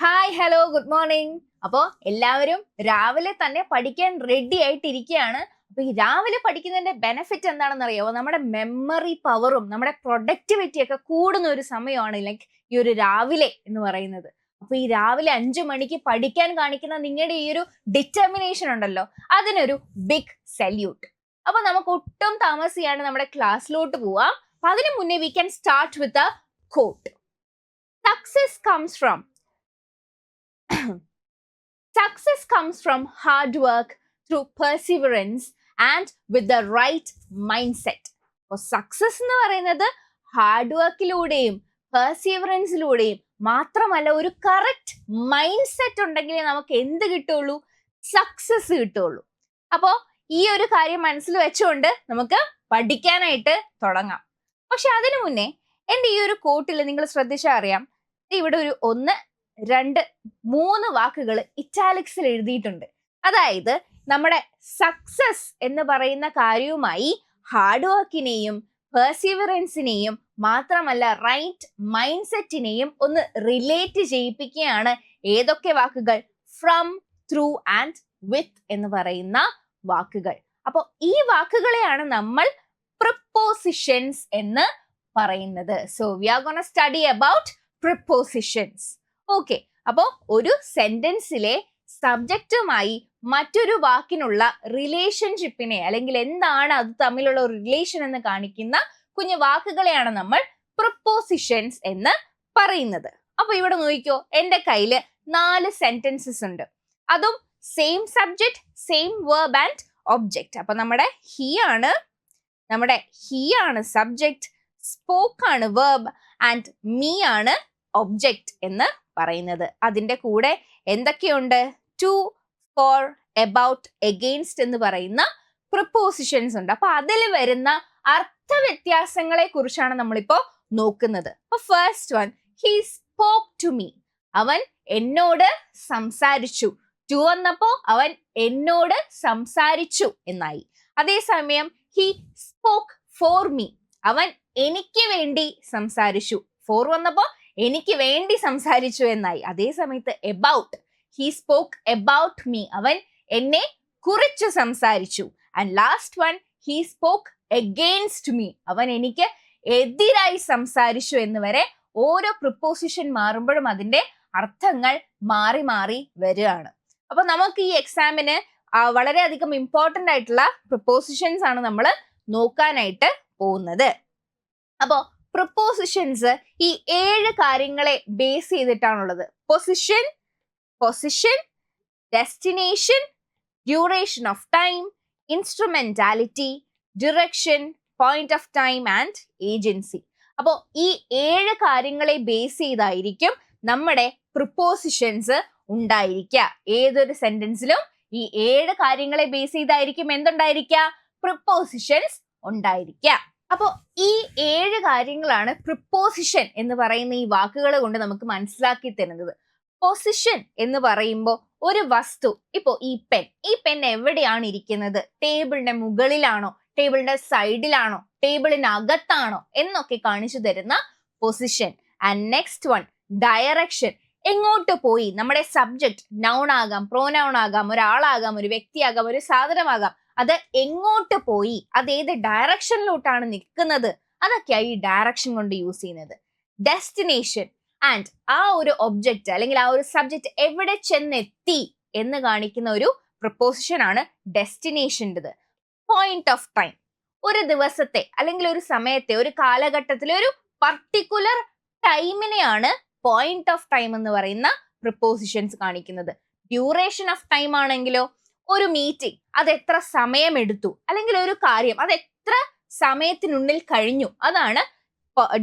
Hi hello good morning. അപ്പോൾ എല്ലാവരും രാവിലെ തന്നെ പഠിക്കാൻ റെഡി ആയിട്ടിരിക്കുകയാണ്. അപ്പൊ ഈ രാവിലെ പഠിക്കുന്നതിന്റെ ബെനിഫിറ്റ് എന്താണെന്ന് അറിയാമോ? നമ്മുടെ മെമ്മറി പവറും നമ്മുടെ പ്രൊഡക്ടിവിറ്റി ഒക്കെ കൂടുന്ന ഒരു സമയമാണ് ലൈക്ക് ഈ ഒരു രാവിലെ എന്ന് പറയുന്നത്. അപ്പൊ ഈ രാവിലെ 5 മണിക്ക് പഠിക്കാൻ കാണിക്കുന്ന നിങ്ങളുടെ ഈ ഒരു ഡിറ്റർമിനേഷൻ ഉണ്ടല്ലോ, അതിനൊരു ബിഗ് സല്യൂട്ട്. അപ്പൊ നമുക്ക് ഒട്ടും താമസിയാണ്ട് നമ്മുടെ ക്ലാസ്സിലോട്ട് പോവാം. അപ്പൊ അതിനു മുന്നേ we can start with a quote. Success comes from Success comes from hard work, through perseverance and with the right mindset. അപ്പോൾ സക്സസ് എന്ന് പറയുന്നത് ഹാർഡ് വർക്കിലൂടെയും പെർസീവറൻസിലൂടെയും മാത്രമല്ല, ഒരു കറക്റ്റ് മൈൻഡ് സെറ്റ് ഉണ്ടെങ്കിലേ നമുക്ക് എന്ത് കിട്ടുള്ളൂ? സക്സസ് കിട്ടുള്ളൂ. അപ്പോൾ ഈ ഒരു കാര്യം മനസ്സിൽ വെച്ചുകൊണ്ട് നമുക്ക് പഠിക്കാനായിട്ട് തുടങ്ങാം. പക്ഷെ അതിനു മുന്നേ എൻ്റെ ഈ ഒരു കോട്ടിൽ നിങ്ങൾ ശ്രദ്ധിച്ചാൽ അറിയാം, ഇവിടെ ഒരു 1, 2, 3 വാക്കുകൾ ഇറ്റാലിക്സിൽ എഴുതിയിട്ടുണ്ട്. അതായത് നമ്മുടെ സക്സസ് എന്ന് പറയുന്ന കാര്യവുമായി ഹാർഡ് വർക്കിനെയും പെർസീവറൻസിനെയും മാത്രമല്ല റൈറ്റ് മൈൻഡ് സെറ്റിനെയും ഒന്ന് റിലേറ്റ് ചെയ്യിപ്പിക്കുകയാണ്. ഏതൊക്കെ വാക്കുകൾ? ഫ്രം, ത്രൂ ആൻഡ് വിത്ത് എന്ന് പറയുന്ന വാക്കുകൾ. അപ്പോൾ ഈ വാക്കുകളെയാണ് നമ്മൾ പ്രിപ്പോസിഷൻസ് എന്ന് പറയുന്നത്. So we are gonna study about prepositions. Okay, അപ്പോ ഒരു സെന്റൻസിലെ സബ്ജക്റ്റുമായി മറ്റൊരു വാക്കിനുള്ള റിലേഷൻഷിപ്പിനെ അല്ലെങ്കിൽ എന്താണ് അത് തമ്മിലുള്ള ഒരു റിലേഷൻ എന്ന് കാണിക്കുന്ന കുഞ്ഞു വാക്കുകളെയാണ് നമ്മൾ പ്രിപ്പോസിഷൻസ് എന്ന് പറയുന്നത്. അപ്പൊ ഇവിടെ നോക്കിക്കോ, എൻ്റെ കയ്യില് 4 സെന്റൻസസ് ഉണ്ട്. അതും same subject, same verb and object. അപ്പൊ നമ്മുടെ ഹി ആണ് സബ്ജക്ട്, സ്പോക്ക് ആണ് വേർബ് ആൻഡ് മീ ആണ് ഒബ്ജക്റ്റ് എന്ന് പറയുന്നത്. അതിന്റെ കൂടെ എന്തൊക്കെയുണ്ട്? ടു, ഫോർ, എബൌട്ട്, എഗെയിൻസ്റ്റ് എന്ന് പറയുന്ന പ്രിപ്പോസിഷൻസ് ഉണ്ട്. അപ്പൊ അതിൽ വരുന്ന അർത്ഥവ്യത്യാസങ്ങളെ കുറിച്ചാണ് നമ്മളിപ്പോ നോക്കുന്നത്. അപ്പൊ first one, he spoke to me. അവൻ എന്നോട് സംസാരിച്ചു. ടു വന്നപ്പോ അവൻ എന്നോട് സംസാരിച്ചു എന്നായി. അതേസമയം ഹി സ്പോക്ക് ഫോർ മീ. അവൻ എനിക്ക് വേണ്ടി സംസാരിച്ചു. ഫോർ വന്നപ്പോ എനിക്ക് വേണ്ടി സംസാരിച്ചു എന്നായി. അതേ സമയത്ത് about, he spoke about me. അവൻ എന്നെ കുറിച്ച് സംസാരിച്ചു. And last one, he spoke against me. അവൻ എനിക്ക് എതിരായി സംസാരിച്ചു എന്ന് വരെ ഓരോ പ്രിപ്പോസിഷൻ മാറുമ്പോഴും അതിന്റെ അർത്ഥങ്ങൾ മാറി മാറി വരികയാണ്. അപ്പൊ നമുക്ക് ഈ എക്സാമിന് വളരെയധികം ഇമ്പോർട്ടന്റ് ആയിട്ടുള്ള പ്രിപ്പോസിഷൻസ് ആണ് നമ്മൾ നോക്കാനായിട്ട് പോകുന്നത്. അപ്പോ പ്രിപ്പോസിഷൻസ് ഈ 7 കാര്യങ്ങളെ ബേസ് ചെയ്തിട്ടാണുള്ളത്. Position, destination, duration of time, instrumentality, direction, point of time and agency. അപ്പോൾ ഈ 7 കാര്യങ്ങളെ ബേസ് ചെയ്തായിരിക്കും നമ്മുടെ പ്രിപ്പോസിഷൻസ് ഉണ്ടായിരിക്കുക. ഏതൊരു സെന്റൻസിലും ഈ 7 കാര്യങ്ങളെ ബേസ് ചെയ്തായിരിക്കും എന്തുണ്ടായിരിക്കുക? പ്രിപ്പോസിഷൻസ് ഉണ്ടായിരിക്കുക. അപ്പോൾ ഈ 7 കാര്യങ്ങളാണ് പ്രിപ്പോസിഷൻ എന്ന് പറയുന്ന ഈ വാക്കുകൾ കൊണ്ട് നമുക്ക് മനസ്സിലാക്കി തരുന്നത്. പൊസിഷൻ എന്ന് പറയുമ്പോൾ ഒരു വസ്തു, ഇപ്പോ ഈ പെൻ എവിടെയാണ് ഇരിക്കുന്നത്? ടേബിളിന്റെ മുകളിലാണോ, ടേബിളിന്റെ സൈഡിലാണോ, ടേബിളിനകത്താണോ എന്നൊക്കെ കാണിച്ചു തരുന്ന position. And next one, direction. എങ്ങോട്ട് പോയി? നമ്മുടെ സബ്ജക്ട് നൗൺ ആകാം, പ്രോനൗൺ ആകാം, ഒരാളാകാം, ഒരു വ്യക്തിയാകാം, ഒരു സാധനമാകാം. അത് എങ്ങോട്ട് പോയി, അത് ഏത് ഡയറക്ഷനിലോട്ടാണ് നിൽക്കുന്നത്, അതൊക്കെയായി ഈ ഡയറക്ഷൻ കൊണ്ട് യൂസ് ചെയ്യുന്നത്. ഡെസ്റ്റിനേഷൻ ആൻഡ് ആ ഒരു ഒബ്ജക്റ്റ് അല്ലെങ്കിൽ ആ ഒരു സബ്ജക്റ്റ് എവിടെ ചെന്നെത്തി എന്ന് കാണിക്കുന്ന ഒരു പ്രിപ്പോസിഷൻ ആണ് ഡെസ്റ്റിനേഷൻ്റെത്. പോയിന്റ് ഓഫ് ടൈം, ഒരു ദിവസത്തെ അല്ലെങ്കിൽ ഒരു സമയത്തെ, ഒരു കാലഘട്ടത്തിലെ ഒരു പർട്ടിക്കുലർ ടൈമിനെയാണ് പോയിന്റ് ഓഫ് ടൈം എന്ന് പറയുന്ന പ്രിപ്പോസിഷൻസ് കാണിക്കുന്നത്. ഡ്യൂറേഷൻ ഓഫ് ടൈം ആണെങ്കിലോ, ഒരു മീറ്റിംഗ് അത് എത്ര സമയമെടുത്തു, അല്ലെങ്കിൽ ഒരു കാര്യം അത് എത്ര സമയത്തിനുള്ളിൽ കഴിഞ്ഞു, അതാണ്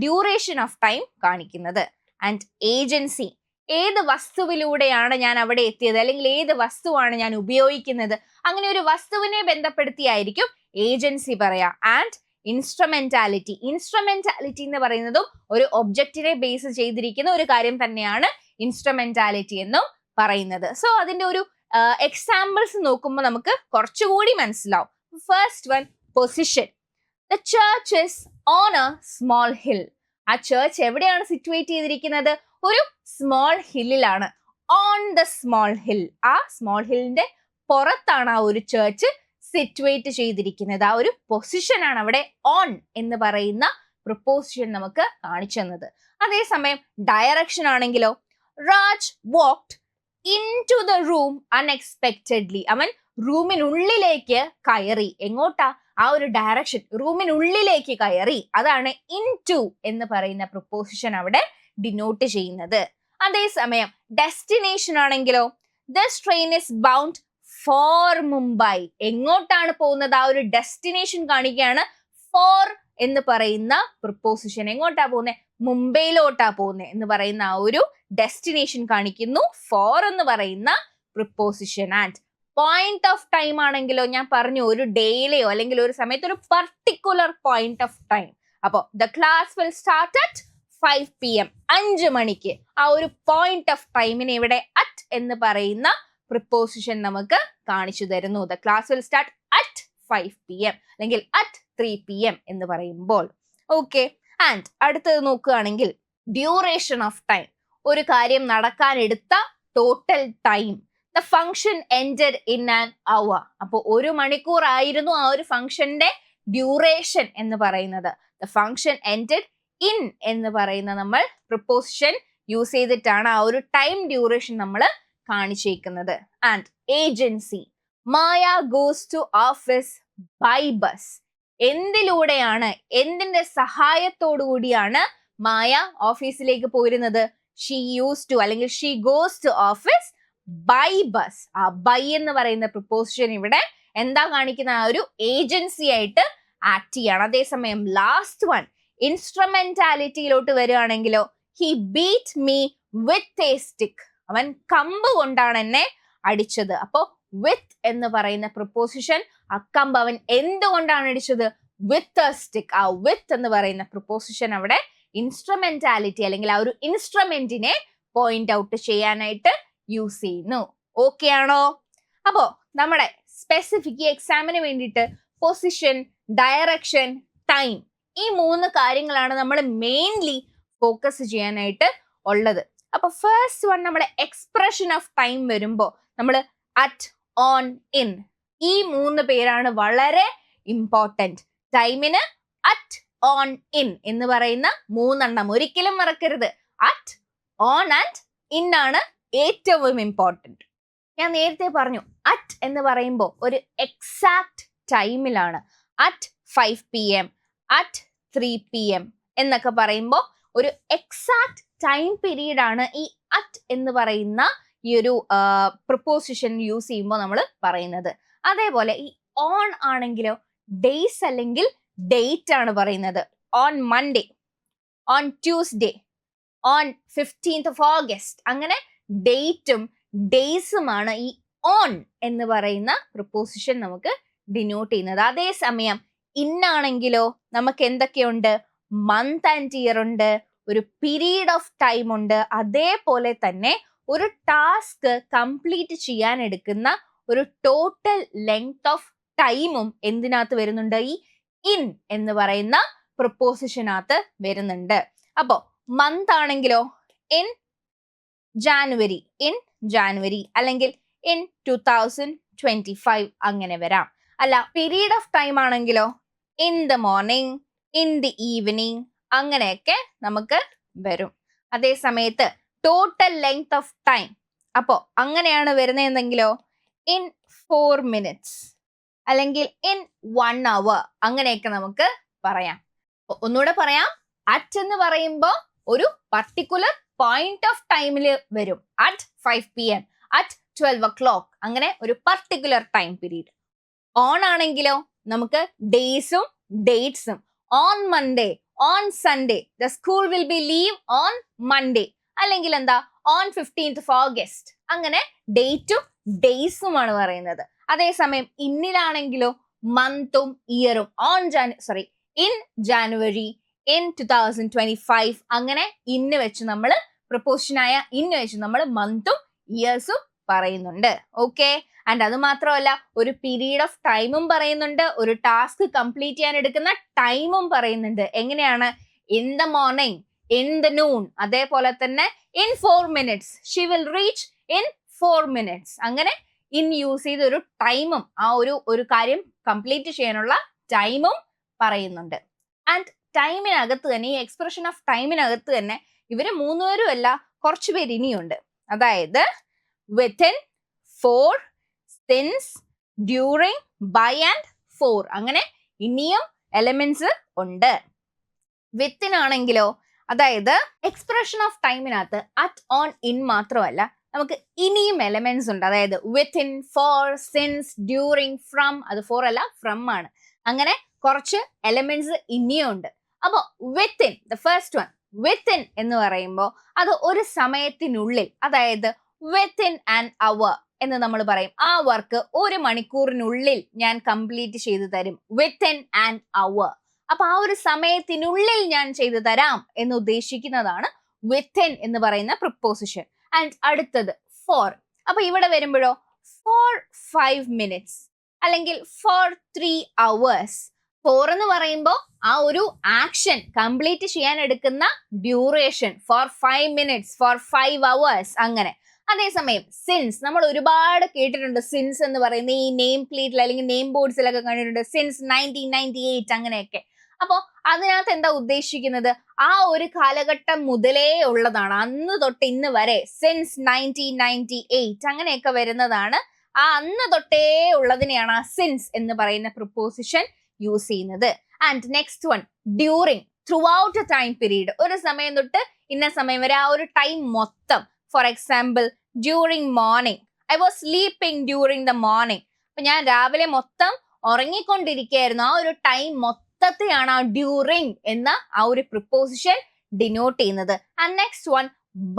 ഡ്യൂറേഷൻ ഓഫ് ടൈം കാണിക്കുന്നത്. ആൻഡ് ഏജൻസി, ഏത് വസ്തുവിലൂടെയാണ് ഞാൻ അവിടെ എത്തിയത്, അല്ലെങ്കിൽ ഏത് വസ്തുവാണ് ഞാൻ ഉപയോഗിക്കുന്നത്, അങ്ങനെ ഒരു വസ്തുവിനെ ബന്ധപ്പെടുത്തിയായിരിക്കും ഏജൻസി പറയാ. ആൻഡ് ഇൻസ്ട്രുമെന്റാലിറ്റി എന്ന് പറയുന്നതും ഒരു ഒബ്ജക്റ്റിനെ ബേസ് ചെയ്തിരിക്കുന്ന ഒരു കാര്യം തന്നെയാണ് ഇൻസ്ട്രുമെന്റാലിറ്റി എന്നും പറയുന്നത്. സോ അതിന്റെ ഒരു എക്സാമ്പിൾസ് നോക്കുമ്പോൾ നമുക്ക് കുറച്ചുകൂടി മനസ്സിലാവും. First one, position. The church is on a small hill. ആ ചർച്ച് എവിടെയാണ് സിറ്റുവേറ്റ് ചെയ്തിരിക്കുന്നത്? ഒരു സ്മോൾ ഹില്ലിലാണ്. On the small hill. ആ സ്മോൾ ഹില്ലിന്റെ പുറത്താണ് ആ ഒരു ചേർച്ച് സിറ്റുവേറ്റ് ചെയ്തിരിക്കുന്നത്. ആ ഒരു പൊസിഷൻ ആണ് അവിടെ ഓൺ എന്ന് പറയുന്ന പ്രിപ്പോസിഷൻ നമുക്ക് കാണിച്ചു തന്നത്. അതേസമയം ഡയറക്ഷൻ ആണെങ്കിലോ, Raj walked in to the room unexpectedly. അവൻ റൂമിനുള്ളിലേക്ക് കയറി. എങ്ങോട്ടാ? ആ ഒരു ഡയറക്ഷൻ, റൂമിനുള്ളിലേക്ക് കയറി. അതാണ് ഇൻ ടു എന്ന് പറയുന്ന പ്രിപ്പോസിഷൻ അവിടെ ഡിനോട്ട് ചെയ്യുന്നത്. അതേസമയം ഡെസ്റ്റിനേഷൻ ആണെങ്കിലോ, this train is bound for Mumbai. എങ്ങോട്ടാണ് പോകുന്നത്? ആ ഒരു ഡെസ്റ്റിനേഷൻ കാണിക്കുകയാണ്. ഫോർ എന്ന് പറയുന്ന പ്രിപ്പോസിഷൻ എങ്ങോട്ടാ പോകുന്നത്? മുംബൈയിലോട്ടാ പോകുന്നത് എന്ന് പറയുന്ന ആ ഒരു ഡെസ്റ്റിനേഷൻ കാണിക്കുന്നു ഫോർ എന്ന് പറയുന്ന preposition. And point of time ആണെങ്കിലോ, ഞാൻ പറഞ്ഞു ഒരു ഡേയിലെയോ അല്ലെങ്കിൽ ഒരു സമയത്ത് ഒരു പർട്ടിക്കുലർ പോയിന്റ് ഓഫ് ടൈം. അപ്പോ the class will start at 5 PM, 5 മണിക്ക്. ആ ഒരു പോയിന്റ് ഓഫ് ടൈമിനെ ഇവിടെ അറ്റ് എന്ന് പറയുന്ന പ്രിപ്പോസിഷൻ നമുക്ക് കാണിച്ചു തരുന്നു. The class will start at 5 PM അല്ലെങ്കിൽ അറ്റ് 3 PM എന്ന് പറയുമ്പോൾ. ഓക്കെ. ആൻഡ് അടുത്തത് നോക്കുകയാണെങ്കിൽ ഡ്യൂറേഷൻ ഓഫ് ടൈം. ഒരു കാര്യം നടക്കാൻ എടുത്ത total time. The function ended in an hour. അപ്പോൾ 1 മണിക്കൂർ ആയിരുന്നു ആ ഒരു ഫംഗ്ഷന്റെ ഡ്യൂറേഷൻ എന്ന് പറയുന്നത്. ദ ഫംഗ്ഷൻ എൻഡഡ് ഇൻ എന്ന് പറയുന്ന നമ്മൾ പ്രിപ്പോസിഷൻ യൂസ് ചെയ്തിട്ടാണ് ആ ഒരു ടൈം ഡ്യൂറേഷൻ നമ്മൾ കാണിച്ചേക്കുന്നത്. And agency. Maya goes to office by bus. എന്തിലൂടെയാണ്, എന്തിന്റെ സഹായത്തോടു കൂടിയാണ് മായ ഓഫീസിലേക്ക് പോരുന്നത്? ഷീ യൂസ് ടു അല്ലെങ്കിൽ she goes to office by bus. ആ ബൈ എന്ന് പറയുന്ന പ്രിപ്പോസിഷൻ ഇവിടെ എന്താ കാണിക്കുന്ന? ആ ഒരു ഏജൻസി ആയിട്ട് ആക്ട് ചെയ്യാണ്. അതേസമയം ലാസ്റ്റ് വൺ ഇൻസ്ട്രുമെന്റാലിറ്റിയിലോട്ട് വരികയാണെങ്കിലോ, he beat me with a stick. അവൻ കമ്പ് കൊണ്ടാണ് എന്നെ അടിച്ചത്. അപ്പോ വിത്ത് എന്ന് പറയുന്ന പ്രിപ്പോസിഷൻ, ആ കമ്പ് അവൻ എന്തുകൊണ്ടാണ് അടിച്ചത്? വിത്ത് എ സ്റ്റിക്ക്. ആ വിത്ത് എന്ന് പറയുന്ന പ്രിപ്പോസിഷൻ അവിടെ ഇൻസ്ട്രുമെന്റാലിറ്റി അല്ലെങ്കിൽ ആ ഒരു ഇൻസ്ട്രുമെന്റിനെ പോയിന്റ് ഔട്ട് ചെയ്യാനായിട്ട് യൂസ് ചെയ്യുന്നു. ഓക്കെ ആണോ? അപ്പോ നമ്മുടെ സ്പെസിഫിക് എക്സാമിന് വേണ്ടിയിട്ട് പൊസിഷൻ, ഡയറക്ഷൻ, ടൈം, ഈ 3 കാര്യങ്ങളാണ് നമ്മൾ മെയിൻലി ഫോക്കസ് ചെയ്യാനായിട്ട് ഉള്ളത്. അപ്പൊ ഫസ്റ്റ് വൺ നമ്മുടെ എക്സ്പ്രഷൻ ഓഫ് ടൈം വരുമ്പോൾ നമ്മൾ അറ്റ്, ഓൺ, ഇൻ, ഈ 3 പേരാണ് വളരെ ഇമ്പോർട്ടന്റ്. ടൈമിന് അറ്റ്, ഓൺ, ഇൻ എന്ന് പറയുന്ന 3 എണ്ണം ഒരിക്കലും മറക്കരുത്. അറ്റ്, ഓൺ ആൻഡ് ഇൻ ആണ് ഏറ്റവും ഇമ്പോർട്ടന്റ്. ഞാൻ നേരത്തെ പറഞ്ഞു അറ്റ് എന്ന് പറയുമ്പോൾ ഒരു എക്സാക്ട് ടൈമിലാണ്. അറ്റ് 5 PM, അറ്റ് 3 PM എന്നൊക്കെ പറയുമ്പോൾ ഒരു എക്സാക്ട് ടൈം പീരീഡ് ആണ് ഈ അറ്റ് എന്ന് പറയുന്ന ഈ ഒരു പ്രിപ്പോസിഷൻ യൂസ് ചെയ്യുമ്പോൾ നമ്മൾ പറയുന്നത്. അതേപോലെ ഈ ഓൺ ആണെങ്കിലോ ഡേയ്സ് അല്ലെങ്കിൽ ഡേറ്റ് ആണ് പറയുന്നത്. On Monday, on Tuesday, on 15th of August, അങ്ങനെ ഡേറ്റും ഡേയ്സുമാണ് ഈ ഓൺ എന്ന് പറയുന്ന പ്രിപ്പോസിഷൻ നമുക്ക് ഡിനോട്ട് ചെയ്യുന്നത്. അതേസമയം ഇന്നാണെങ്കിലോ നമുക്ക് എന്തൊക്കെയുണ്ട്? മന്ത് ആൻഡ് ഇയർ ഉണ്ട്, ഒരു പീരീഡ് ഓഫ് ടൈം ഉണ്ട്, അതേപോലെ തന്നെ ഒരു ടാസ്ക് കംപ്ലീറ്റ് ചെയ്യാൻ എടുക്കുന്ന ഒരു ടോട്ടൽ ലെങ്ത് ഓഫ് ടൈമും എന്തിനകത്ത് വരുന്നുണ്ട്? ഈ ഇൻ എന്ന് പറയുന്ന പ്രിപ്പോസിഷനകത്ത് വരുന്നുണ്ട്. അപ്പോ മന്ത് ആണെങ്കിലോ ഇൻ ജാനുവരി, ഇൻ ജാനുവരി, അല്ലെങ്കിൽ ഇൻ 2025 അങ്ങനെ വരാം. അല്ല പീരീഡ് ഓഫ് ടൈം ആണെങ്കിലോ in the morning, in the evening, അങ്ങനെയൊക്കെ നമുക്ക് വരും. അതേ സമയത്ത് ടോട്ടൽ ലെങ്ത് ഓഫ് ടൈം അപ്പോ അങ്ങനെയാണ് വരുന്നതെങ്കിലോ ഇൻ 4 minutes അല്ലെങ്കിൽ ഇൻ 1 hour അങ്ങനെയൊക്കെ നമുക്ക് പറയാം. ഒന്നുകൂടെ പറയാം. അറ്റ് എന്ന് പറയുമ്പോൾ ഒരു പർട്ടിക്കുലർ പോയിന്റ് ഓഫ് ടൈമിൽ വരും. അറ്റ് 5 PM, അറ്റ് 12 o'clock, അങ്ങനെ ഒരു പർട്ടിക്കുലർ ടൈം പീരീഡ്. ഓൺ ആണെങ്കിലോ നമുക്ക് ഡേയ്സും ഡേറ്റ്സും. On Monday, on Sunday, the school will be leave on Monday, അല്ലെങ്കിൽ എന്താ ഓൺ 15th of August, അങ്ങനെ ഡേറ്റും ഡേയ്സുമാണ് പറയുന്നത്. അതേസമയം ഇന്നിലാണെങ്കിലോ മന്തും ഇയറും. ഇൻ ജാനുവരി, ഇൻ 2025, അങ്ങനെ ഇന്ന് വെച്ച് നമ്മൾ പ്രൊപ്പോഷനായ ഇന്ന് വെച്ച് നമ്മൾ മന്തും ഇയേഴ്സും പറയുന്നുണ്ട്. ഓക്കെ. ആൻഡ് അത് മാത്രമല്ല ഒരു പീരീഡ് ഓഫ് ടൈമും പറയുന്നുണ്ട്, ഒരു ടാസ്ക് കംപ്ലീറ്റ് ചെയ്യാൻ എടുക്കുന്ന ടൈമും പറയുന്നുണ്ട്. എങ്ങനെയാണ്? In the morning, in the noon. അതേപോലെ തന്നെ in 4 minutes. She will reach in 4 minutes. അങ്ങനെ in യൂസ് ചെയ്ത് ഒരു ടൈമും ആ ഒരു കാര്യം കംപ്ലീറ്റ് ചെയ്യാനുള്ള ടൈമും പറയുന്നുണ്ട്. ആൻഡ് ടൈമിനകത്ത് തന്നെ, ഈ എക്സ്പ്രഷൻ ഓഫ് ടൈമിനകത്ത് തന്നെ ഇവര് മൂന്നുപേരും അല്ല, കുറച്ചു പേര് ഇനിയുണ്ട്. അതായത് within, for, since, during, by and for. അങ്ങനെ ഇനിയും എലമെന്റ്സ് ഉണ്ട്. വിത്തിൻ ആണെങ്കിലോ, അതായത് എക്സ്പ്രഷൻ ഓഫ് ടൈമിനകത്ത് അറ്റ്, ഓൺ, ഇൻ മാത്രമല്ല, നമുക്ക് ഇനിയും എലമെന്റ്സ് ഉണ്ട്. അതായത് within, for, since, during, from. അത് ഫോർ അല്ല, ഫ്രം ആണ്. അങ്ങനെ കുറച്ച് എലമെന്റ്സ് ഇനിയും ഉണ്ട്. അപ്പൊ within, the first one, within എന്ന് പറയുമ്പോൾ അത് ഒരു സമയത്തിനുള്ളിൽ, അതായത് വിത്തിൻ ആൻ അവർ എന്ന് നമ്മൾ പറയും. ആ വർക്ക് 1 മണിക്കൂറിനുള്ളിൽ ഞാൻ കംപ്ലീറ്റ് ചെയ്തു തരും. Within an hour. അപ്പൊ ആ ഒരു സമയത്തിനുള്ളിൽ ഞാൻ ചെയ്തു തരാം എന്ന് ഉദ്ദേശിക്കുന്നതാണ് വിത്തിൻ എന്ന് പറയുന്ന പ്രിപ്പോസിഷൻ. ആൻഡ് അടുത്തത് ഫോർ. അപ്പൊ ഇവിടെ വരുമ്പോഴോ ഫോർ 5 minutes അല്ലെങ്കിൽ ഫോർ 3 hours. ഫോർ എന്ന് പറയുമ്പോൾ ആ ഒരു ആക്ഷൻ കംപ്ലീറ്റ് ചെയ്യാൻ എടുക്കുന്ന duration for 5 minutes, for 5 hours അങ്ങനെ. അതേസമയം സിൻസ് നമ്മൾ ഒരുപാട് കേട്ടിട്ടുണ്ട്. സിൻസ് എന്ന് പറയുന്ന ഈ നെയിം പ്ലേറ്റിൽ അല്ലെങ്കിൽ നെയിം ബോർഡ്സിലൊക്കെ കണ്ടിട്ടുണ്ട്. സിൻസ് 1998 അങ്ങനെയൊക്കെ. അപ്പോ അതിനകത്ത് എന്താ ഉദ്ദേശിക്കുന്നത്? ആ ഒരു കാലഘട്ടം മുതലേ ഉള്ളതാണ്, അന്ന് തൊട്ട് ഇന്ന് വരെ. സിൻസ് 1998 അങ്ങനെയൊക്കെ വരുന്നതാണ്. ആ അന്ന് തൊട്ടേ ഉള്ളതിനെയാണ് ആ സിൻസ് എന്ന് പറയുന്ന പ്രിപ്പോസിഷൻ യൂസ് ചെയ്യുന്നത്. And next one, during. Through out A time period, ഒരു സമയം തൊട്ട് ഇന്ന സമയം വരെ, ആ ഒരു ടൈം മൊത്തം. For example, during morning. I was sleeping during the morning. അപ്പൊ ഞാൻ രാവിലെ മൊത്തം ഉറങ്ങിക്കൊണ്ടിരിക്കുകയായിരുന്നു. ആ ഒരു ടൈം മൊത്തത്തെയാണ് ആ ഡ്യൂറിങ് എന്ന ആ ഒരു പ്രിപ്പോസിഷൻ ഡിനോട്ട് ചെയ്യുന്നത്. And next one,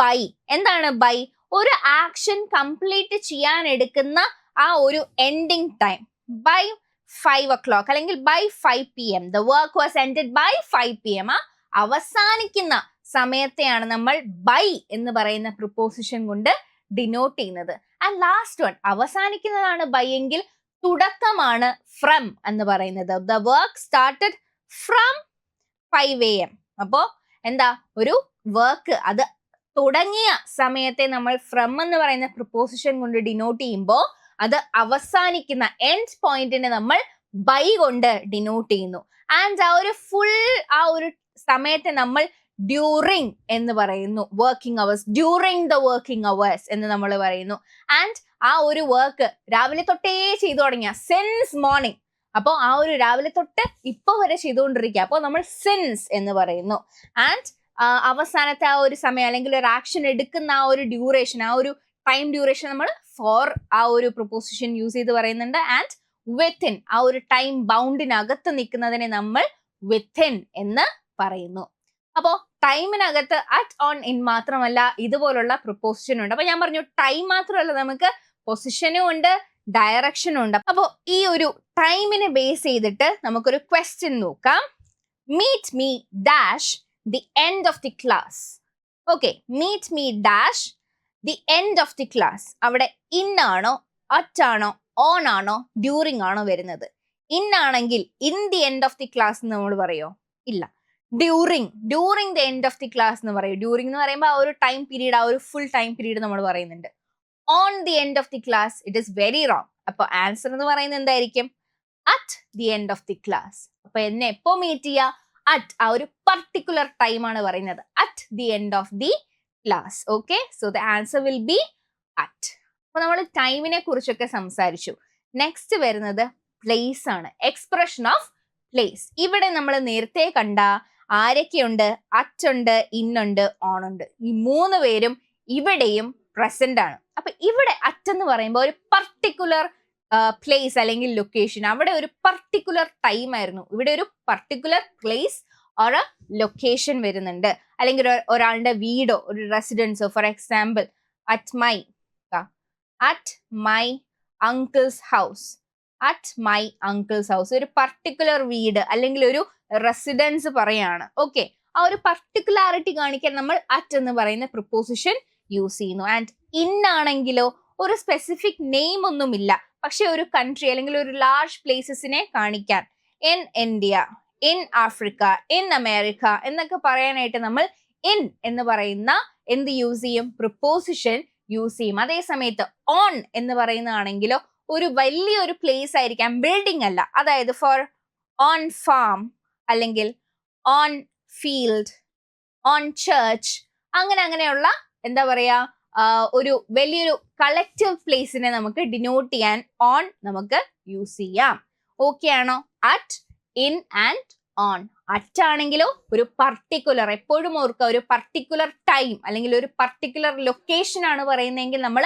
by. എന്താണ് ബൈ? ഒരു ആക്ഷൻ കംപ്ലീറ്റ് ചെയ്യാൻ എടുക്കുന്ന ആ ഒരു എൻഡിങ് ടൈം. ബൈ 5 o'clock അല്ലെങ്കിൽ by 5 PM. The work was ended by 5 PM. ആ അവസാനിക്കുന്ന സമയത്തെയാണ് നമ്മൾ ബൈ എന്ന് പറയുന്ന പ്രിപ്പോസിഷൻ കൊണ്ട് ഡിനോട്ട് ചെയ്യുന്നത്. ആൻഡ് ലാസ്റ്റ് വൺ, അവസാനിക്കുന്നതാണ് ബൈ എങ്കിൽ തുടക്കമാണ് ഫ്രം എന്ന് പറയുന്നത്. The work started from 5 AM. അപ്പോ എന്താ, ഒരു വർക്ക് അത് തുടങ്ങിയ സമയത്തെ നമ്മൾ ഫ്രം എന്ന് പറയുന്ന പ്രിപ്പോസിഷൻ കൊണ്ട് ഡിനോട്ട് ചെയ്യുമ്പോൾ അത് അവസാനിക്കുന്ന എൻഡ് പോയിന്റിനെ നമ്മൾ ബൈ കൊണ്ട് ഡിനോട്ട് ചെയ്യുന്നു. ആൻഡ് ആ ഒരു ഫുൾ ആ ഒരു സമയത്തെ നമ്മൾ ഡ്യൂറിങ് എന്ന് പറയുന്നു. Working hours, during the working hours എന്ന് നമ്മൾ പറയുന്നു. ആൻഡ് ആ ഒരു വർക്ക് രാവിലെ തൊട്ടേ ചെയ്തു തുടങ്ങിയ സിൻസ് മോർണിംഗ്. അപ്പോൾ ആ ഒരു രാവിലെ തൊട്ട് ഇപ്പൊ വരെ ചെയ്തുകൊണ്ടിരിക്കുക, അപ്പോൾ നമ്മൾ സിൻസ് എന്ന് പറയുന്നു. ആൻഡ് അവസാനത്തെ ആ ഒരു സമയം അല്ലെങ്കിൽ ഒരു ആക്ഷൻ എടുക്കുന്ന ആ ഒരു ഡ്യൂറേഷൻ, ആ ഒരു ടൈം ഡ്യൂറേഷൻ നമ്മൾ ഫോർ ആ ഒരു പ്രൊപ്പോസിഷൻ യൂസ് ചെയ്ത് പറയുന്നുണ്ട്. ആൻഡ് വിത്തിൻ, ആ ഒരു ടൈം ബൗണ്ടിനകത്ത് നിൽക്കുന്നതിനെ നമ്മൾ വിത്തിൻ എന്ന് പറയുന്നു. അപ്പോ ടൈമിനകത്ത് അറ്റ്, ഓൺ, ഇൻ മാത്രമല്ല ഇതുപോലുള്ള പ്രിപ്പോസിഷൻ ഉണ്ട്. അപ്പൊ ഞാൻ പറഞ്ഞു ടൈം മാത്രമല്ല, നമുക്ക് പൊസിഷനും ഉണ്ട്, ഡയറക്ഷനും ഉണ്ട്. അപ്പോ ഈ ഒരു ടൈമിനെ ബേസ് ചെയ്തിട്ട് നമുക്കൊരു ക്വസ്റ്റ്യൻ നോക്കാം. Meet me dash the end of the class. Okay, meet me dash the end of the class. അവിടെ ഇൻ ആണോ, അറ്റ് ആണോ, ഓൺ ആണോ, ഡ്യൂറിങ് ആണോ വരുന്നത്? ഇൻ ആണെങ്കിൽ in the end of the class എന്ന് നമ്മൾ പറയോ? ഇല്ല. During the end of the class എന്ന് പറയും. ഡ്യൂറിങ് എന്ന് പറയുമ്പോൾ ആ ഒരു ടൈം പീരീഡ്, ആ ഒരു ഫുൾ ടൈം പീരീഡ് നമ്മൾ പറയുന്നുണ്ട്. On the end of the class, it is very wrong. അപ്പൊ ആൻസർ എന്ന് പറയുന്നത് എന്തായിരിക്കും? At the end of the class. അപ്പൊ എന്നെ എപ്പോ മീറ്റ് ചെയ്യുക? അറ്റ്, ആ ഒരു പർട്ടിക്കുലർ ടൈം ആണ് പറയുന്നത്. At the end of the class. Okay, so the answer will be at. അപ്പൊ നമ്മൾ ടൈമിനെ കുറിച്ചൊക്കെ സംസാരിച്ചു. നെക്സ്റ്റ് വരുന്നത് പ്ലേസ് ആണ്. Expression of place. ഇവിടെ നമ്മൾ നേരത്തെ കണ്ട ആരൊക്കെയുണ്ട്? അറ്റ് ഉണ്ട്, ഇൻ ഉണ്ട്, ഓൺ ഉണ്ട്. ഈ 3 പേരും ഇവിടെയും പ്രസന്റ് ആണ്. അപ്പൊ ഇവിടെ അറ്റ് എന്ന് പറയുമ്പോൾ ഒരു പർട്ടിക്കുലർ പ്ലേസ് അല്ലെങ്കിൽ ലൊക്കേഷൻ, അവിടെ ഒരു പർട്ടിക്കുലർ ടൈം ആയിരുന്നു. ഇവിടെ ഒരു പർട്ടിക്കുലർ പ്ലേസ് ഓർ ലൊക്കേഷൻ വരുന്നുണ്ട്. അല്ലെങ്കിൽ ഒരാളുടെ വീടോ ഒരു റെസിഡൻസോ. For example, at my uncle's house. At my uncle's house ഒരു പർട്ടിക്കുലർ വീട് അല്ലെങ്കിൽ ഒരു റെസിഡൻസ് പറയാണ്. ഓക്കെ, ആ ഒരു പർട്ടിക്കുലാരിറ്റി കാണിക്കാൻ നമ്മൾ അറ്റ് എന്ന് പറയുന്ന പ്രിപ്പോസിഷൻ യൂസ് ചെയ്യുന്നു. ആൻഡ് ഇൻ ആണെങ്കിലോ ഒരു സ്പെസിഫിക് നെയിം ഒന്നുമില്ല, പക്ഷെ ഒരു കൺട്രി അല്ലെങ്കിൽ ഒരു ലാർജ് പ്ലേസസിനെ കാണിക്കാൻ. In India, in Africa, in America എന്നൊക്കെ പറയാനായിട്ട് നമ്മൾ ഇൻ എന്ന് പറയുന്ന എന്ത് യൂസ് ചെയ്യും? പ്രിപ്പോസിഷൻ യൂസ് ചെയ്യും. അതേ സമയത്ത് ഓൺ എന്ന് പറയുന്നതാണെങ്കിലോ ഒരു വലിയൊരു പ്ലേസ് ആയിരിക്കാം, ബിൽഡിംഗ് അല്ല. അതായത് ഫോർ ഓൺ ഫാം, അല്ലെങ്കിൽ ഓൺ ഫീൽഡ്, ഓൺ ചർച്ച്, അങ്ങനെയുള്ള എന്താ പറയാ ഒരു വലിയൊരു കളക്റ്റീവ് പ്ലേസിനെ നമുക്ക് ഡിനോട്ട് ചെയ്യാൻ ഓൺ നമുക്ക് യൂസ് ചെയ്യാം. ഓക്കെ ആണോ? At, in and on. At ആണെങ്കിലോ ഒരു പർട്ടിക്കുലർ, എപ്പോഴും ഓർക്കുക, ഒരു പർട്ടിക്കുലർ ടൈം അല്ലെങ്കിൽ ഒരു പർട്ടിക്കുലർ ലൊക്കേഷൻ ആണ് പറയുന്നതെങ്കിൽ നമ്മൾ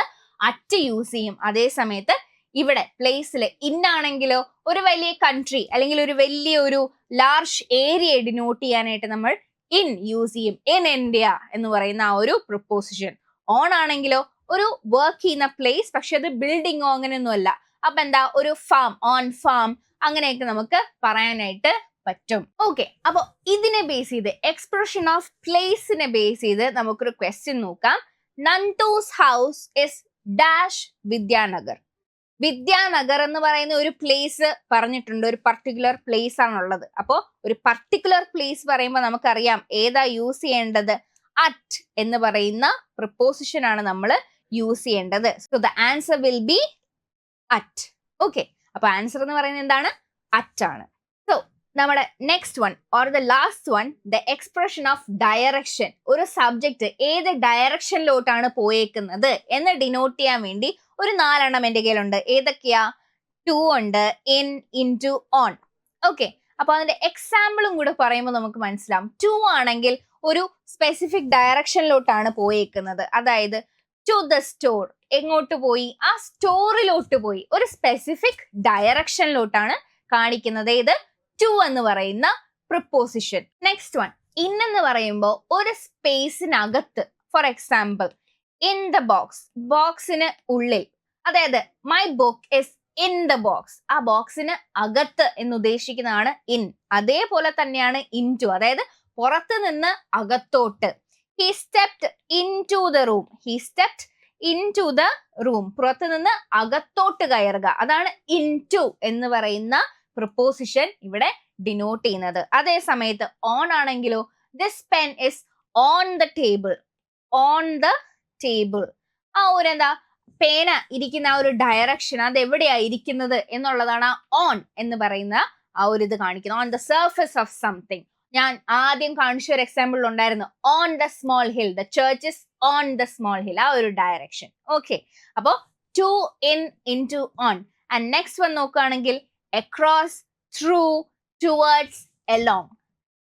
അറ്റ് യൂസ് ചെയ്യും. അതേ സമയത്ത് ഇവിടെ പ്ലേസിൽ ഇന്നാണെങ്കിലോ ഒരു വലിയ കൺട്രി അല്ലെങ്കിൽ ഒരു വലിയ ഒരു ലാർജ് ഏരിയ ഡിനോട്ട് ചെയ്യാനായിട്ട് നമ്മൾ ഇൻ യൂസ് ചെയ്യും. ഇൻ ഇന്ത്യ എന്ന് പറയുന്ന ആ ഒരു പ്രിപ്പോസിഷൻ. ഓൺ ആണെങ്കിലോ ഒരു വർക്ക് ചെയ്യുന്ന പ്ലേസ്, പക്ഷെ അത് ബിൽഡിങ്ങോ അങ്ങനെയൊന്നും അല്ല. അപ്പൊ എന്താ? ഒരു ഫാം, ഓൺ ഫാം, അങ്ങനെയൊക്കെ നമുക്ക് പറയാനായിട്ട് പറ്റും. ഓക്കെ, അപ്പൊ ഇതിനെ ബേസ് ചെയ്ത്, എക്സ്പ്രഷൻ ഓഫ് പ്ലേസിനെ ബേസ് ചെയ്ത് നമുക്കൊരു ക്വസ്റ്റ്യൻ നോക്കാം. Nandu's house is dash Vidyanagar. Vidyanagar എന്ന് പറയുന്ന ഒരു പ്ലേസ് പറഞ്ഞിട്ടുണ്ട്, ഒരു പർട്ടിക്കുലർ പ്ലേസ് ആണുള്ളത്. അപ്പോ ഒരു പർട്ടിക്കുലർ പ്ലേസ് പറയുമ്പോൾ നമുക്കറിയാം ഏതാ യൂസ് ചെയ്യേണ്ടത്? അറ്റ് എന്ന് പറയുന്ന പ്രിപ്പോസിഷൻ ആണ് നമ്മൾ യൂസ് ചെയ്യേണ്ടത്. So the answer will be at. Okay, അപ്പൊ ആൻസർ എന്ന് പറയുന്നത് എന്താണ്? അറ്റ് ആണ്. സോ നമ്മുടെ next one or the last one, the expression of direction. ഒരു സബ്ജക്ട് ഏത് ഡയറക്ഷനിലോട്ടാണ് പോയേക്കുന്നത് എന്ന് ഡിനോട്ട് ചെയ്യാൻ വേണ്ടി ഒരു 4 എണ്ണം എന്റെ കയ്യിലുണ്ട്. ഏതൊക്കെയാ? ടു ഉണ്ട്, ഇൻ ടു, ഓൺ. ഓക്കെ, അപ്പൊ അതിന്റെ എക്സാമ്പിളും കൂടെ പറയുമ്പോൾ നമുക്ക് മനസ്സിലാവും. ടു ആണെങ്കിൽ ഒരു സ്പെസിഫിക് ഡയറക്ഷനിലോട്ടാണ് പോയേക്കുന്നത്. അതായത് ടു ദ സ്റ്റോർ, എങ്ങോട്ട് പോയി? ആ സ്റ്റോറിലോട്ട് പോയി. ഒരു സ്പെസിഫിക് ഡയറക്ഷനിലോട്ടാണ് കാണിക്കുന്നത്. ഏത്? ടു എന്ന് പറയുന്ന പ്രിപ്പോസിഷൻ. നെക്സ്റ്റ് വൺ, ഇൻ എന്ന് പറയുമ്പോൾ ഒരു സ്പേസിനകത്ത്. For example, in the box, ബോക്സിന് ഉള്ളിൽ. അതായത് my book is in the box, ആ ബോക്സിന് അകത്ത് എന്ന് ഉദ്ദേശിക്കുന്നതാണ് ഇൻ. അതേപോലെ തന്നെയാണ് ഇൻ ടു, അതായത് പുറത്ത് നിന്ന് അകത്തോട്ട്. He stepped in to the room, he stepped in to the room, പുറത്ത് നിന്ന് അകത്തോട്ട് കയറുക. അതാണ് ഇൻ ടു എന്ന് പറയുന്ന പ്രിപ്പോസിഷൻ ഇവിടെ ഡിനോട്ട് ചെയ്യുന്നത്. അതേ സമയത്ത് ഓൺ ആണെങ്കിലോ, this pen is on the table, on the table. ആ ഒരു എന്താ, പേന ഇരിക്കുന്ന ആ ഒരു ഡയറക്ഷൻ, അത് എവിടെയാ ഇരിക്കുന്നത് എന്നുള്ളതാണ് ഓൺ എന്ന് പറയുന്ന ആ ഒരു ഇത് കാണിക്കുന്നത്. On the surface of something. ഞാൻ ആദ്യം കാണിച്ച ഒരു എക്സാമ്പിൾ ഉണ്ടായിരുന്നു, on the small hill, the church is on the small hill, ആ ഒരു ഡയറക്ഷൻ. ഓക്കെ, അപ്പോ to, in to, on. And next one നോക്കുകയാണെങ്കിൽ across, through, towards, along.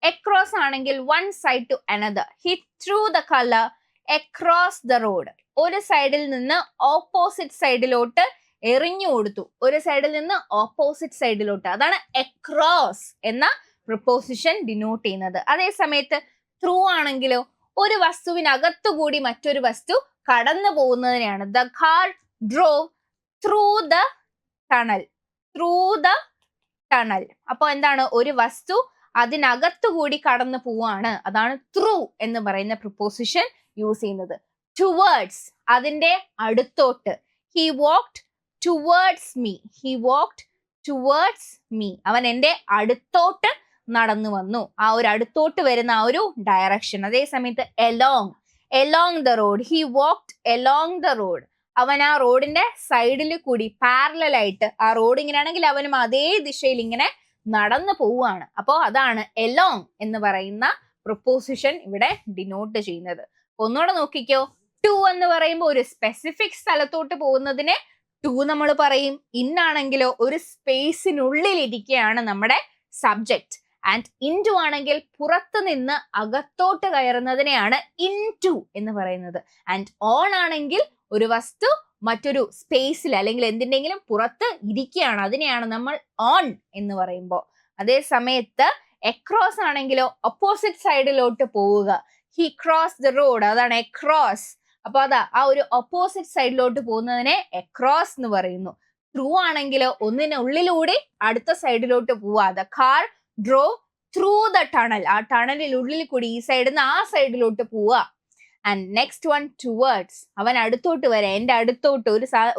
Across ആണെങ്കിൽ one side to another. He threw the color across the road. ഒരു സൈഡിൽ നിന്ന് opposite സൈഡിലോട്ട് എറിഞ്ഞു കൊടുത്തു. ഒരു സൈഡിൽ നിന്ന് ഓപ്പോസിറ്റ് സൈഡിലോട്ട്. അതാണ് across എന്ന പ്രിപ്പോസിഷൻ ഡിനോട്ട് ചെയ്യുന്നത്. അതേ സമയത്ത് ത്രൂ ആണെങ്കിലോ ഒരു വസ്തുവിനകത്തുകൂടി മറ്റൊരു വസ്തു കടന്നു പോകുന്നതിനെയാണ്. The car drove through the tunnel. Through the tunnel. അപ്പൊ എന്താണ്? ഒരു വസ്തു അതിനകത്തുകൂടി കടന്നു പോവാണ്. അതാണ് ത്രൂ എന്ന് പറയുന്ന പ്രിപ്പോസിഷൻ യൂസ് ചെയ്യുന്നത്. ടുവേർഡ്സ്, അതിന്റെ അടുത്തോട്ട്. He walked towards me, he walked towards me, അവൻ എന്റെ അടുത്തോട്ട് നടന്നു വന്നു. ആ ഒരു അടുത്തോട്ട് വരുന്ന ആ ഒരു ഡയറക്ഷൻ. അതേ സമയത്ത് along the road, he walked along the road, അവൻ ആ റോഡിന്റെ സൈഡിൽ കൂടി പാരലൽ ആയിട്ട്, ആ റോഡ് ഇങ്ങനെയാണെങ്കിൽ അവനും അതേ ദിശയിൽ ഇങ്ങനെ നടന്നു പോവുകയാണ്. അപ്പോൾ അതാണ് എലോങ് എന്ന് പറയുന്ന പ്രൊപ്പോസിഷൻ ഇവിടെ ഡിനോട്ട് ചെയ്യുന്നത്. ഒന്നുകൂടെ നോക്കിക്കോ, ടു എന്ന് പറയുമ്പോൾ ഒരു സ്പെസിഫിക് സ്ഥലത്തോട്ട് പോകുന്നതിനെ ടു നമ്മൾ പറയും. ഇന്നാണെങ്കിലോ ഒരു സ്പേസിനുള്ളിൽ ഇരിക്കുകയാണ് നമ്മുടെ സബ്ജക്ട്. ആൻഡ് ഇൻ ടു ആണെങ്കിൽ പുറത്തു നിന്ന് അകത്തോട്ട് കയറുന്നതിനെയാണ് ഇൻ ടു എന്ന് പറയുന്നത്. ആൻഡ് ഓൺ ആണെങ്കിൽ ഒരു വസ്തു മറ്റൊരു സ്പേസിൽ അല്ലെങ്കിൽ എന്തിൻ്റെങ്കിലും പുറത്ത് ഇരിക്കുകയാണ്, അതിനെയാണ് നമ്മൾ ഓൺ എന്ന് പറയുമ്പോൾ. അതേ സമയത്ത് എക്രോസ് ആണെങ്കിലോ ഓപ്പോസിറ്റ് സൈഡിലോട്ട് പോവുക. ഹി ക്രോസ് ദ റോഡ്, അതാണ് എക്രോസ്. അപ്പൊ അതാ ആ ഒരു ഓപ്പോസിറ്റ് സൈഡിലോട്ട് പോകുന്നതിനെ എക്രോസ് എന്ന് പറയുന്നു. ത്രൂ ആണെങ്കിലോ ഒന്നിനുള്ളിലൂടെ അടുത്ത സൈഡിലോട്ട് പോവുക. The car drove through the tunnel, ആ ടണലിനുള്ളിൽ കൂടി ഈ സൈഡിൽ നിന്ന് ആ സൈഡിലോട്ട് പോവുക. ആൻഡ് നെക്സ്റ്റ് വൺ ടുവേർഡ്സ്, അവൻ അടുത്തോട്ട് വരാം, എന്റെ അടുത്തോട്ട്,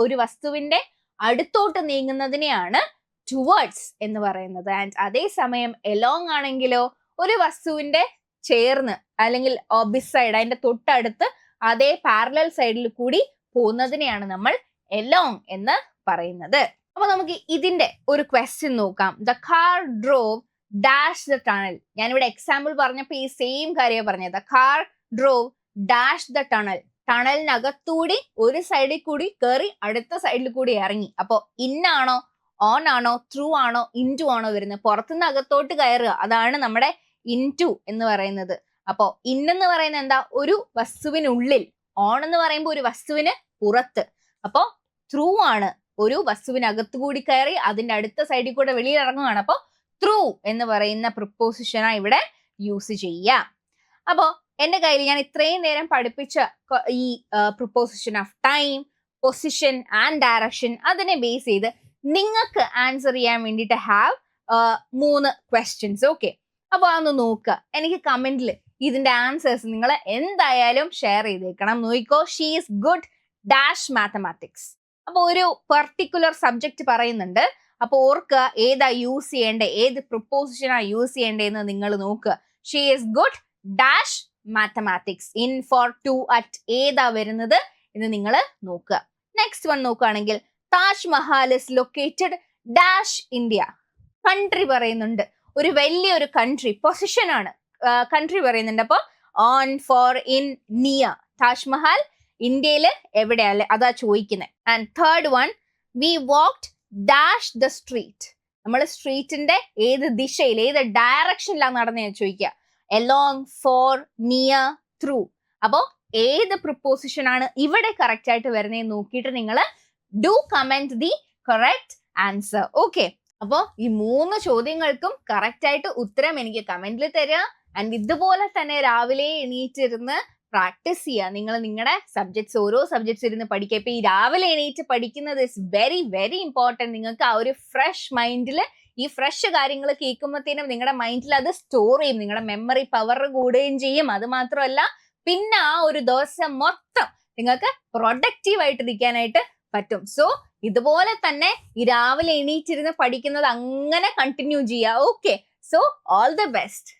ഒരു വസ്തുവിന്റെ അടുത്തോട്ട് നീങ്ങുന്നതിനെയാണ് ടുവേർഡ്സ് എന്ന് പറയുന്നത്. ആൻഡ് അതേസമയം എലോങ് ആണെങ്കിലോ ഒരു വസ്തുവിന്റെ ചേർന്ന് അല്ലെങ്കിൽ ബിസൈഡ് അതിന്റെ തൊട്ടടുത്ത് അതേ പാരലൽ സൈഡിൽ കൂടി പോകുന്നതിനെയാണ് നമ്മൾ എലോങ് എന്ന് പറയുന്നത്. അപ്പൊ നമുക്ക് ഇതിന്റെ ഒരു ക്വസ്റ്റ്യൻ നോക്കാം. The car drove dash the tunnel. ഞാനിവിടെ എക്സാമ്പിൾ പറഞ്ഞപ്പോ ഈ സെയിം കാര്യമാണ് പറഞ്ഞത്. The car drove dash the tunnel. ടണലിനകത്തൂടി ഒരു സൈഡിൽ കൂടി കയറി അടുത്ത സൈഡിൽ കൂടി ഇറങ്ങി. അപ്പോ ഇന്നാണോ ഓൺ ആണോ ത്രൂ ആണോ ഇൻടു ആണോ വരുന്നത്? പുറത്തുനിന്ന് അകത്തോട്ട് കയറുക, അതാണ് നമ്മുടെ ഇൻടു എന്ന് പറയുന്നത്. അപ്പോ ഇന്നെന്ന് പറയുന്നത് എന്താ? ഒരു വസ്തുവിനുള്ളിൽ. ഓൺ എന്ന് പറയുമ്പോൾ ഒരു വസ്തുവിന് പുറത്ത്. അപ്പോ ത്രൂ ആണ് ഒരു വസ്തുവിനകത്ത് കൂടി കയറി അതിന്റെ അടുത്ത സൈഡിൽ കൂടെ വെളിയിൽ ഇറങ്ങുകയാണ്. അപ്പോ ത്രൂ എന്ന് പറയുന്ന പ്രിപ്പോസിഷനാ ഇവിടെ യൂസ് ചെയ്യുക. അപ്പോ എന്റെ കയ്യിൽ ഞാൻ ഇത്രയും നേരം പഠിപ്പിച്ച ഈ preposition of time, position and direction, അതിനെ ബേസ് ചെയ്ത് നിങ്ങൾക്ക് ആൻസർ ചെയ്യാൻ വേണ്ടിയിട്ട് ഹാവ് 3 ക്വസ്റ്റ്യൻസ്. ഓക്കെ, അപ്പൊ അതൊന്ന് നോക്കുക. എനിക്ക് കമന്റിൽ ഇതിന്റെ ആൻസേഴ്സ് നിങ്ങൾ എന്തായാലും ഷെയർ ചെയ്തേക്കണം. നോക്കിക്കോ. She is good dash mathematics. അപ്പൊ ഒരു പെർട്ടിക്കുലർ സബ്ജക്ട് പറയുന്നുണ്ട്. അപ്പൊ ഓർക്കുക ഏതാ യൂസ് ചെയ്യേണ്ടത്, ഏത് പ്രിപ്പോസിഷനാ യൂസ് ചെയ്യേണ്ടതെന്ന് നിങ്ങൾ നോക്കുക. She is good dash mathematics. In, for, to, at ഏതാ വരുന്നത് എന്ന് നിങ്ങൾ നോക്കുക. നെക്സ്റ്റ് വൺ നോക്കുകയാണെങ്കിൽ Taj Mahal is located dash India. Country പറയുന്നുണ്ട്, ഒരു വലിയൊരു കൺട്രി. പൊസിഷൻ ആണ്, കൺട്രി പറയുന്നുണ്ട്. അപ്പൊ on, for, in, near. Taj Mahal ഇന്ത്യയിൽ എവിടെയല്ലേ അതാ ചോദിക്കുന്നത്. And third one, we walked dash the street. നമ്മൾ സ്ട്രീറ്റിന്റെ ഏത് ദിശയിൽ ഏത് ഡയറക്ഷനിലാണ് നടന്നതെന്ന് ചോദിക്കുക. Along, for, near, through. അപ്പോ ഏത് പ്രിപ്പോസിഷൻ ആണ് ഇവിടെ കറക്റ്റ് ആയിട്ട് വരുന്നതെന്ന് നോക്കിയിട്ട് നിങ്ങൾ do comment the correct answer. Okay, അപ്പോ ഈ 3 ചോദ്യങ്ങൾക്കും കറക്റ്റ് ആയിട്ട് ഉത്തരം എനിക്ക് കമന്റിൽ തരിക. ആൻഡ് ഇതുപോലെ തന്നെ രാവിലെ എണീറ്റിരുന്ന് പ്രാക്ടീസ് ചെയ്യുക. നിങ്ങൾ നിങ്ങളുടെ സബ്ജക്ട്സ്, ഓരോ സബ്ജക്ട്സ് ഇരുന്ന് പഠിക്കുക. ഇപ്പൊ ഈ രാവിലെ എണീറ്റ് പഠിക്കുന്നത് ഇസ് വെരി വെരി ഇമ്പോർട്ടൻറ്റ്. നിങ്ങൾക്ക് ആ ഒരു ഫ്രഷ് മൈൻഡിൽ ഈ ഫ്രഷ് കാര്യങ്ങൾ കേൾക്കുമ്പോഴത്തേനും നിങ്ങളുടെ മൈൻഡിൽ അത് സ്റ്റോർ ചെയ്യും, നിങ്ങളുടെ മെമ്മറി പവർ കൂടുകയും ചെയ്യും. അത് മാത്രമല്ല, പിന്നെ ആ ഒരു ദിവസം മൊത്തം നിങ്ങൾക്ക് പ്രൊഡക്റ്റീവ് ആയിട്ട് ഇരിക്കാനായിട്ട് പറ്റും. സോ ഇതുപോലെ തന്നെ ഈ രാവിലെ എണീറ്റിരുന്ന് പഠിക്കുന്നത് അങ്ങനെ കണ്ടിന്യൂ ചെയ്യുക. Okay, so all the best.